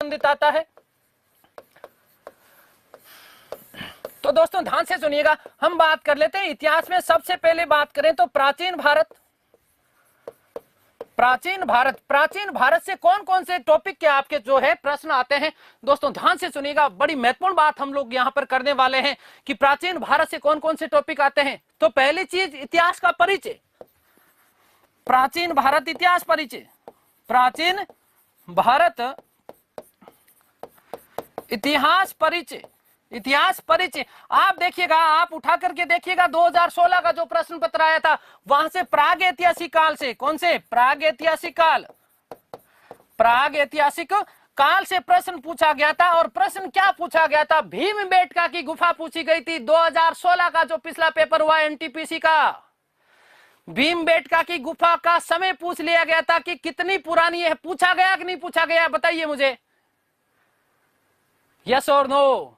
संबंधित आता है। तो दोस्तों ध्यान से सुनिएगा, हम बात कर लेते हैं इतिहास में। सबसे पहले बात करें तो प्राचीन भारत। प्राचीन भारत से कौन कौन से टॉपिक के आपके जो है प्रश्न आते हैं, दोस्तों ध्यान से सुनिएगा। बड़ी महत्वपूर्ण बात हम लोग यहां पर करने वाले हैं कि प्राचीन भारत से कौन कौन से टॉपिक आते हैं। तो पहली चीज, इतिहास का परिचय। प्राचीन भारत इतिहास परिचय, प्राचीन भारत इतिहास परिचय, इतिहास परिचय। आप देखिएगा, आप उठा करके देखिएगा 2016 का जो प्रश्न पत्र आया था, वहां से प्राग ऐतिहासिक काल से, कौन से, प्राग ऐतिहासिक काल, प्राग ऐतिहासिक काल से प्रश्न पूछा गया था। और प्रश्न क्या पूछा गया था, भीमबेटका की गुफा पूछी गई थी। 2016 का जो पिछला पेपर हुआ एनटीपीसी का, भीमबेटका की गुफा का समय पूछ लिया गया था कि कितनी पुरानी है। पूछा गया कि नहीं पूछा गया, बताइए मुझे, यस और नो।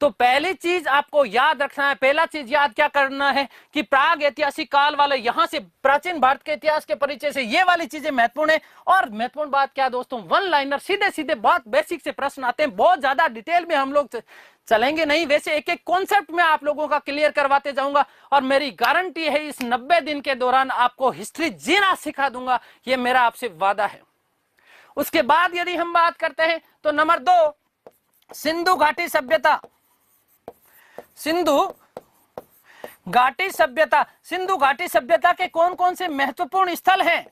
तो पहली चीज आपको याद रखना है, पहला चीज याद क्या करना है कि प्राग ऐतिहासिक काल वाले, यहां से प्राचीन भारत के इतिहास के परिचय से ये वाली चीजें महत्वपूर्ण है। और महत्वपूर्ण बात क्या दोस्तों, वन लाइनर, सीधे सीधे बहुत बेसिक से प्रश्न आते हैं, बहुत ज्यादा डिटेल में हम लोग चलेंगे नहीं। वैसे एक एक कॉन्सेप्ट में आप लोगों का क्लियर करवाते जाऊंगा और मेरी गारंटी है इस 90 दिन के दौरान आपको हिस्ट्री जीना सिखा दूंगा, ये मेरा आपसे वादा है। उसके बाद यदि हम बात करते हैं तो नंबर 2, सिंधु घाटी सभ्यता। सिंधु घाटी सभ्यता, सिंधु घाटी सभ्यता के कौन कौन से महत्वपूर्ण स्थल हैं,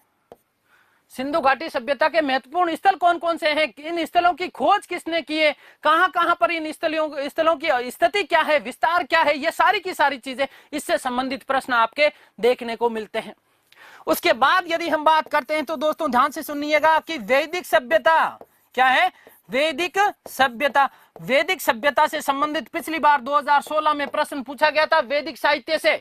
सिंधु घाटी सभ्यता के महत्वपूर्ण स्थल कौन कौन से हैं, इन स्थलों की खोज किसने की है, कहां कहां पर इन स्थलों की स्थिति क्या है, विस्तार क्या है, ये सारी की सारी चीजें, इससे संबंधित प्रश्न आपके देखने को मिलते हैं। उसके बाद यदि हम बात करते हैं तो दोस्तों ध्यान से सुनिएगा कि वैदिक सभ्यता क्या है, वैदिक सभ्यता। वैदिक सभ्यता से संबंधित पिछली बार 2016 में प्रश्न पूछा गया था। वैदिक साहित्य से,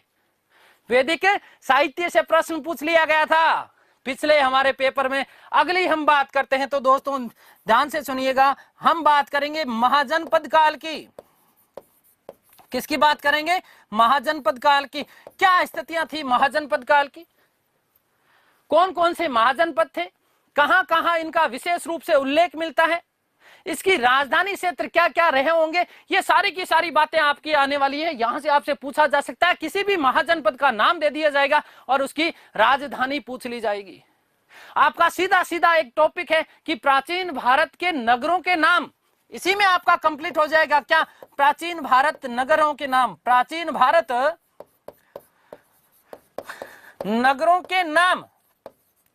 वैदिक साहित्य से प्रश्न पूछ लिया गया था पिछले हमारे पेपर में। अगली हम बात करते हैं तो दोस्तों ध्यान से सुनिएगा, हम बात करेंगे महाजनपद काल की। किसकी बात करेंगे, महाजनपद काल की। क्या स्थितियां थी महाजनपद काल की, कौन कौन से महाजनपद थे, कहां कहां इनका विशेष रूप से उल्लेख मिलता है, इसकी राजधानी क्षेत्र क्या क्या रहे होंगे, ये सारी की सारी बातें आपकी आने वाली है। यहां से आपसे पूछा जा सकता है, किसी भी महाजनपद का नाम दे दिया जाएगा और उसकी राजधानी पूछ ली जाएगी। आपका सीधा सीधा एक टॉपिक है कि प्राचीन भारत के नगरों के नाम, इसी में आपका कंप्लीट हो जाएगा। क्या, प्राचीन भारत नगरों के नाम, प्राचीन भारत नगरों के नाम,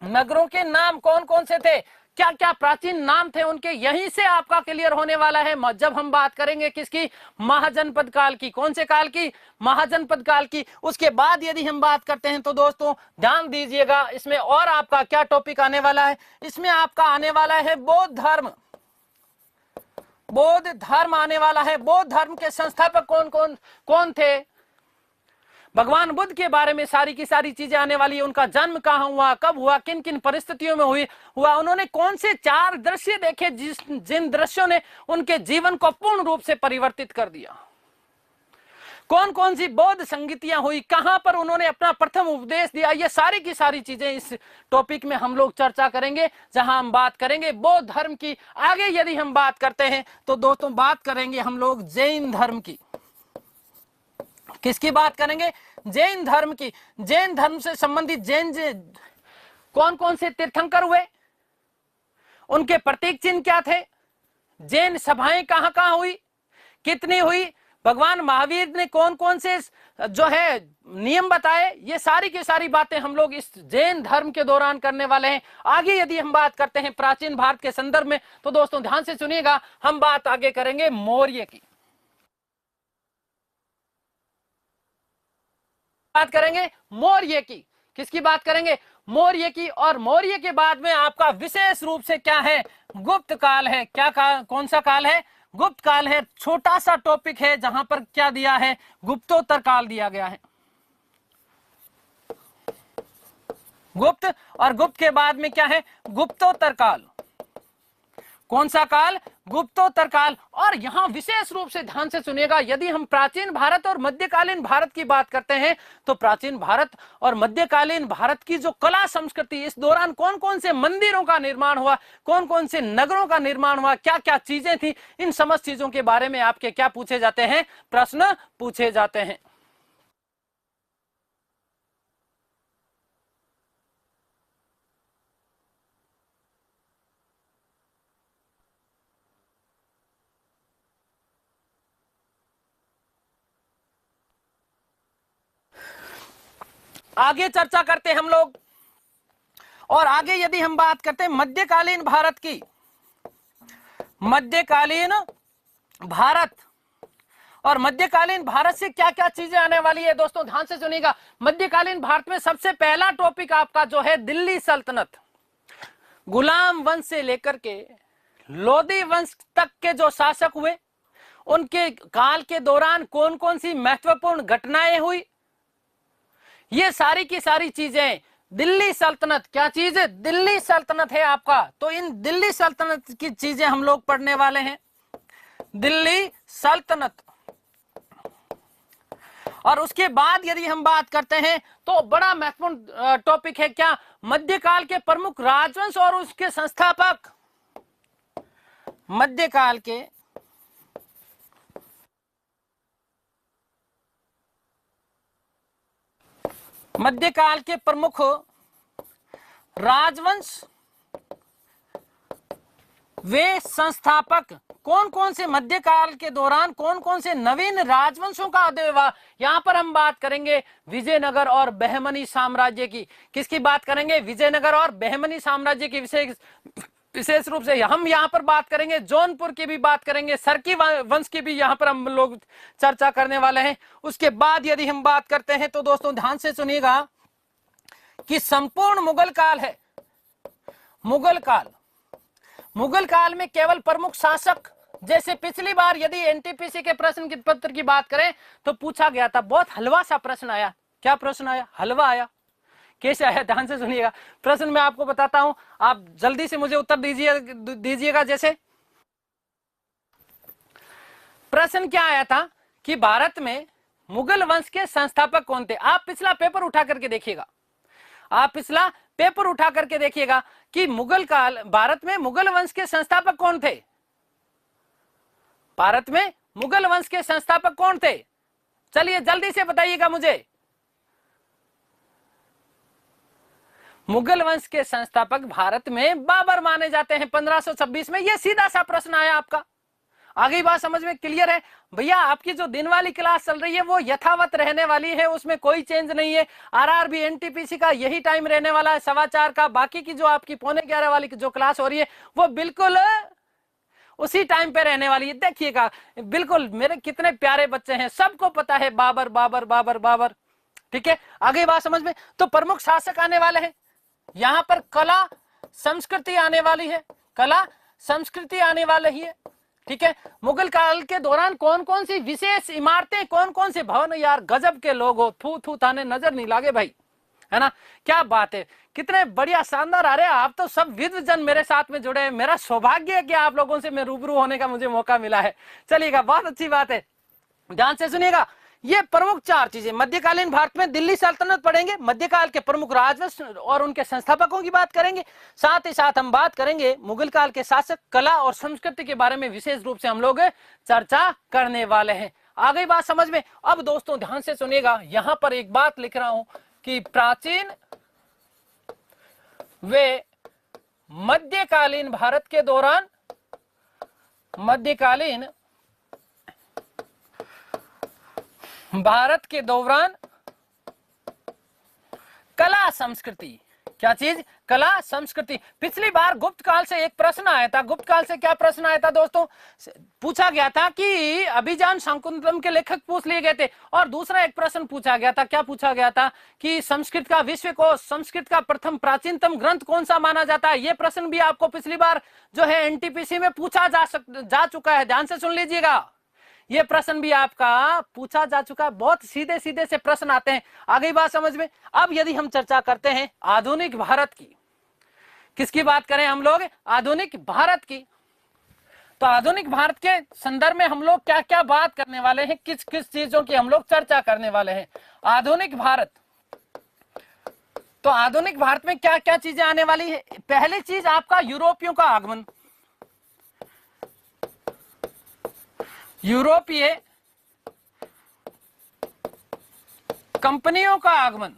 नगरों के नाम कौन कौन से थे, क्या क्या प्राचीन नाम थे उनके, यहीं से आपका क्लियर होने वाला है जब हम बात करेंगे किसकी, महाजनपद काल की। कौन से काल की, महाजनपद काल की। उसके बाद यदि हम बात करते हैं तो दोस्तों ध्यान दीजिएगा, इसमें और आपका क्या टॉपिक आने वाला है, इसमें आपका आने वाला है बौद्ध धर्म। बौद्ध धर्म आने वाला है। बौद्ध धर्म के संस्थापक कौन कौन कौन थे, भगवान बुद्ध के बारे में सारी की सारी चीजें आने वाली है। उनका जन्म कहां हुआ, कब हुआ, किन किन परिस्थितियों में हुआ, उन्होंने कौन से 4 दृश्य देखे जिन दृश्यों ने उनके जीवन को पूर्ण रूप से परिवर्तित कर दिया, कौन कौन सी बौद्ध संगीतियां हुई, कहां पर उन्होंने अपना प्रथम उपदेश दिया, ये सारी की सारी चीजें इस टॉपिक में हम लोग चर्चा करेंगे, जहां हम बात करेंगे बौद्ध धर्म की। आगे यदि हम बात करते हैं तो दोस्तों बात करेंगे हम लोग जैन धर्म की। किसकी बात करेंगे, जैन धर्म की। जैन धर्म से संबंधित जैन कौन कौन से तीर्थंकर हुए, उनके प्रतीक चिन्ह क्या थे, जैन सभाएं कहां कहां हुई, कितनी हुई, भगवान महावीर ने कौन कौन से जो है नियम बताए, ये सारी की सारी बातें हम लोग इस जैन धर्म के दौरान करने वाले हैं। आगे यदि हम बात करते हैं प्राचीन भारत के संदर्भ में तो दोस्तों ध्यान से सुनिएगा, हम बात आगे करेंगे मौर्य की। बात करेंगे मौर्य की। किसकी बात करेंगे, मौर्य की। और मौर्य के बाद में आपका विशेष रूप से क्या है, गुप्त काल है। क्या काल, कौन सा काल है, गुप्त काल है। छोटा सा टॉपिक है जहां पर क्या दिया है, गुप्तोत्तर काल दिया गया है। गुप्त और गुप्त के बाद में क्या है, गुप्तोत्तर काल। कौन सा काल? गुप्तोत्तर काल। और यहां विशेष रूप से ध्यान से सुनिएगा, यदि हम प्राचीन भारत और मध्यकालीन भारत की बात करते हैं तो प्राचीन भारत और मध्यकालीन भारत की जो कला संस्कृति, इस दौरान कौन कौन से मंदिरों का निर्माण हुआ, कौन कौन से नगरों का निर्माण हुआ, क्या क्या चीजें थी, इन समस्त चीजों के बारे में आपके क्या पूछे जाते हैं? प्रश्न पूछे जाते हैं। आगे चर्चा करते हैं हम लोग, और आगे यदि हम बात करते हैं मध्यकालीन भारत की, मध्यकालीन भारत, और मध्यकालीन भारत से क्या क्या चीजें आने वाली है दोस्तों, ध्यान से सुनिएगा। मध्यकालीन भारत में सबसे पहला टॉपिक आपका जो है दिल्ली सल्तनत। गुलाम वंश से लेकर के लोधी वंश तक के जो शासक हुए, उनके काल के दौरान कौन कौन सी महत्वपूर्ण घटनाएं हुई, ये सारी की सारी चीजें दिल्ली सल्तनत, क्या चीज है? दिल्ली सल्तनत है आपका। तो इन दिल्ली सल्तनत की चीजें हम लोग पढ़ने वाले हैं, दिल्ली सल्तनत। और उसके बाद यदि हम बात करते हैं तो बड़ा महत्वपूर्ण टॉपिक है क्या? मध्यकाल के प्रमुख राजवंश और उसके संस्थापक। मध्यकाल के प्रमुख राजवंश वे संस्थापक, कौन कौन से मध्यकाल के दौरान कौन कौन से नवीन राजवंशों का उदय हुआ। यहां पर हम बात करेंगे विजयनगर और बहमनी साम्राज्य की। किसकी बात करेंगे? विजयनगर और बहमनी साम्राज्य की विशेष रूप से हम यहां पर बात करेंगे। जौनपुर की भी बात करेंगे, सरकी वंश की भी यहां पर हम लोग चर्चा करने वाले हैं। उसके बाद यदि हम बात करते हैं तो दोस्तों ध्यान से सुनिएगा कि संपूर्ण मुगल काल है, मुगल काल, मुगल काल में केवल प्रमुख शासक, जैसे पिछली बार यदि एनटीपीसी के प्रश्न पत्र की बात करें तो पूछा गया था, बहुत हलवा सा प्रश्न आया। क्या प्रश्न आया? हलवा आया। कैसे आया? ध्यान से सुनिएगा, प्रश्न मैं आपको बताता हूं, आप जल्दी से मुझे उत्तर दीजिएगा। जैसे प्रश्न क्या आया था कि भारत में मुगल वंश के संस्थापक कौन थे? आप पिछला पेपर उठा करके देखिएगा, आप पिछला पेपर उठा करके देखिएगा कि मुगल काल, भारत में मुगल वंश के संस्थापक कौन थे? भारत में मुगल वंश के संस्थापक कौन थे? चलिए जल्दी से बताइएगा मुझे। मुगल वंश के संस्थापक भारत में बाबर माने जाते हैं 1526 में। यह सीधा सा प्रश्न आया आपका। आगे बात समझ में क्लियर है भैया? आपकी जो दिन वाली क्लास चल रही है वो यथावत रहने वाली है, उसमें कोई चेंज नहीं है। आरआरबी एनटीपीसी का यही टाइम रहने वाला है 4:15 का। बाकी की जो आपकी 11:45 वाली जो क्लास हो रही है वो बिल्कुल उसी टाइम पे रहने वाली है। देखिएगा बिल्कुल, मेरे कितने प्यारे बच्चे हैं, सबको पता है बाबर बाबर बाबर बाबर। ठीक है, आगे बात समझ में। तो प्रमुख शासक आने वाले हैं यहां पर, कला संस्कृति आने वाली है, कला संस्कृति आने वाली है। ठीक है, मुगल काल के दौरान कौन कौन सी विशेष इमारतें, कौन कौन से भवन, यार गजब के लोग हो, थू थू थाने नजर नहीं लागे भाई, है ना? क्या बात है, कितने बढ़िया शानदार। अरे आप तो सब विद्वजन मेरे साथ में जुड़े हैं, मेरा सौभाग्य है कि आप लोगों से मैं रूबरू होने का मुझे मौका मिला है। चलिएगा, बहुत अच्छी बात है, ध्यान से सुनिएगा। ये प्रमुख 4 चीजें मध्यकालीन भारत में, दिल्ली सल्तनत पढ़ेंगे, मध्यकाल के प्रमुख राजवंश और उनके संस्थापकों की बात करेंगे, साथ ही साथ हम बात करेंगे मुगल काल के शासक, कला और संस्कृति के बारे में विशेष रूप से हम लोग चर्चा करने वाले हैं। आ गई बात समझ में? अब दोस्तों ध्यान से सुनिएगा, यहां पर एक बात लिख रहा हूं कि प्राचीन वे मध्यकालीन भारत के दौरान, मध्यकालीन भारत के दौरान कला संस्कृति, क्या चीज? कला संस्कृति। पिछली बार गुप्त काल से एक प्रश्न आया था। गुप्त काल से क्या प्रश्न आया था दोस्तों? पूछा गया था कि अभिज्ञान शाकुंतलम के लेखक पूछ लिए गए थे, और दूसरा एक प्रश्न पूछा गया था। क्या पूछा गया था कि संस्कृत का विश्वकोश, संस्कृत का प्रथम प्राचीनतम ग्रंथ कौन सा माना जाता है? यह प्रश्न भी आपको पिछली बार जो है एनटीपीसी में पूछा जा चुका है। ध्यान से सुन लीजिएगा, ये प्रश्न भी आपका पूछा जा चुका है। बहुत सीधे सीधे से प्रश्न आते हैं। आ गई बात समझ में? अब यदि हम चर्चा करते हैं आधुनिक भारत की, किसकी बात करें हम लोग? आधुनिक भारत की। तो आधुनिक भारत के संदर्भ में हम लोग क्या क्या बात करने वाले हैं, किस किस चीजों की हम लोग चर्चा करने वाले हैं। आधुनिक भारत, तो आधुनिक भारत में क्या क्या चीजें आने वाली है। पहली चीज आपका यूरोपियों का आगमन, यूरोपीय कंपनियों का आगमन,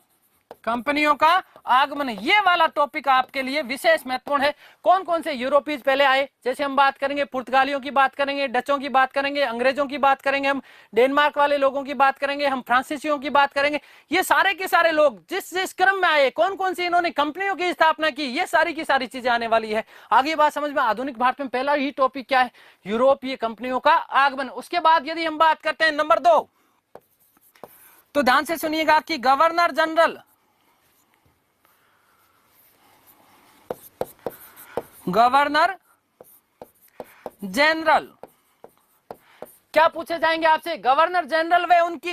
कंपनियों का आगमन, ये वाला टॉपिक आपके लिए विशेष महत्वपूर्ण है। कौन कौन से यूरोपीय पहले आए, जैसे हम बात करेंगे पुर्तगालियों की बात करेंगे, डचों की बात करेंगे, अंग्रेजों की बात करेंगे, हम डेनमार्क वाले लोगों की बात करेंगे, हम फ्रांसीसियों की बात करेंगे। ये सारे के सारे लोग जिस जिस क्रम में आए, कौन कौन सी इन्होंने कंपनियों की स्थापना की, ये सारी की सारी चीजें आने वाली है। आगे बात समझ में, आधुनिक भारत में पहला ही टॉपिक क्या है, यूरोपीय कंपनियों का आगमन। उसके बाद यदि हम बात करते हैं नंबर 2, तो ध्यान से सुनिएगा कि गवर्नर जनरल, गवर्नर जनरल क्या पूछे जाएंगे आपसे, गवर्नर जनरल व उनकी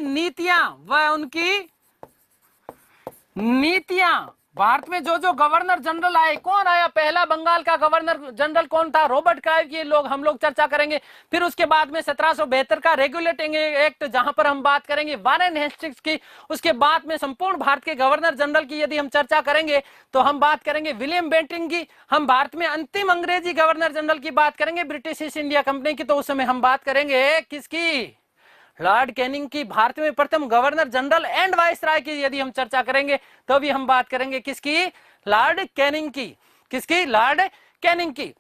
नीतियां, भारत में जो जो गवर्नर जनरल आए, कौन आया, पहला बंगाल का गवर्नर जनरल कौन था, रॉबर्ट क्लाइव, ये लोग हम लोग चर्चा करेंगे। फिर उसके बाद में 1772 का रेगुलेटिंग एक्ट, जहां पर हम बात करेंगे वारेन हेस्टिंग्स की। उसके बाद में संपूर्ण भारत के गवर्नर जनरल की यदि हम चर्चा करेंगे तो हम बात करेंगे विलियम बेंटिंग की। हम भारत में अंतिम अंग्रेजी गवर्नर जनरल की बात करेंगे ब्रिटिश ईस्ट इंडिया कंपनी की, तो उस समय हम बात करेंगे किसकी, लॉर्ड कैनिंग की। भारत में प्रथम गवर्नर जनरल एंड वाइसराय की यदि हम चर्चा करेंगे तो भी हम बात करेंगे किसकी, लॉर्ड कैनिंग की। किसकी, लॉर्ड कैनिंग की।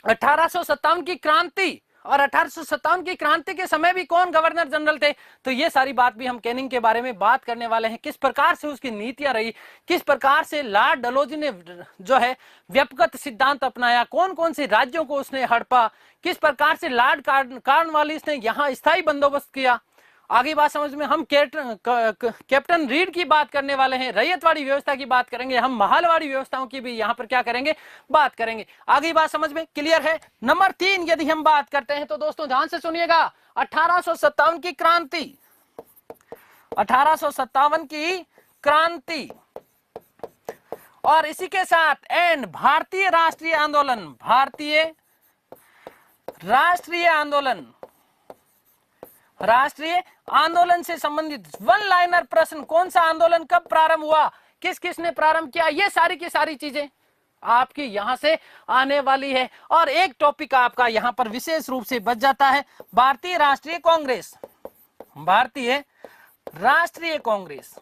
1857 की क्रांति, और 1857 की क्रांति के समय भी कौन गवर्नर जनरल थे, तो ये सारी बात भी हम कैनिंग के बारे में बात करने वाले हैं। किस प्रकार से उसकी नीतियां रही, किस प्रकार से लॉर्ड डलहौजी ने जो है व्यक्तिगत सिद्धांत अपनाया, कौन कौन से राज्यों को उसने हड़पा, किस प्रकार से लॉर्ड कॉर्नवालिस ने यहाँ स्थायी बंदोबस्त किया। आगे बात समझ में, हम कैप्टन रीड की बात करने वाले हैं, रैयतवाड़ी व्यवस्था की बात करेंगे, हम महलवाड़ी व्यवस्थाओं की भी यहाँ पर क्या करेंगे, बात करेंगे। आगे बात समझ में क्लियर है। नंबर 3 यदि हम बात करते हैं तो दोस्तों ध्यान से सुनिएगा, 1857 की क्रांति, 1857 की क्रांति, और इसी के साथ एंड भारतीय राष्ट्रीय आंदोलन, भारतीय राष्ट्रीय आंदोलन, राष्ट्रीय आंदोलन से संबंधित वन लाइनर प्रश्न, कौन सा आंदोलन कब प्रारंभ हुआ, किस किसने प्रारंभ किया, ये सारी की सारी चीजें आपकी यहां से आने वाली है। और एक टॉपिक आपका यहां पर विशेष रूप से बच जाता है, भारतीय राष्ट्रीय कांग्रेस, भारतीय राष्ट्रीय कांग्रेस,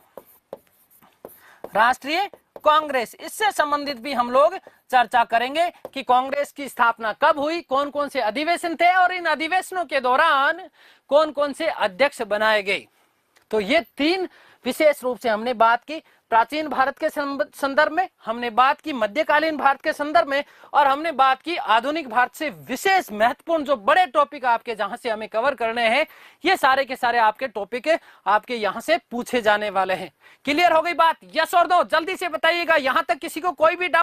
राष्ट्रीय कांग्रेस, इससे संबंधित भी हम लोग चर्चा करेंगे कि कांग्रेस की स्थापना कब हुई, कौन कौन से अधिवेशन थे, और इन अधिवेशनों के दौरान कौन कौन से अध्यक्ष बनाए गए। तो ये 3 विशेष रूप से हमने बात की, प्राचीन भारत के संदर्भ में, हमने बात की मध्यकालीन भारत के संदर्भ में, और हमने बात की आधुनिक भारत से विशेष महत्वपूर्ण जो बड़े टॉपिक आपके जहां से हमें कवर करने हैं, ये सारे के सारे आपके टॉपिक आपके यहां से पूछे जाने वाले हैं। क्लियर हो गई बात, यस और नो, जल्दी से बताइएगा। यहां तक किसी को कोई भी डाउट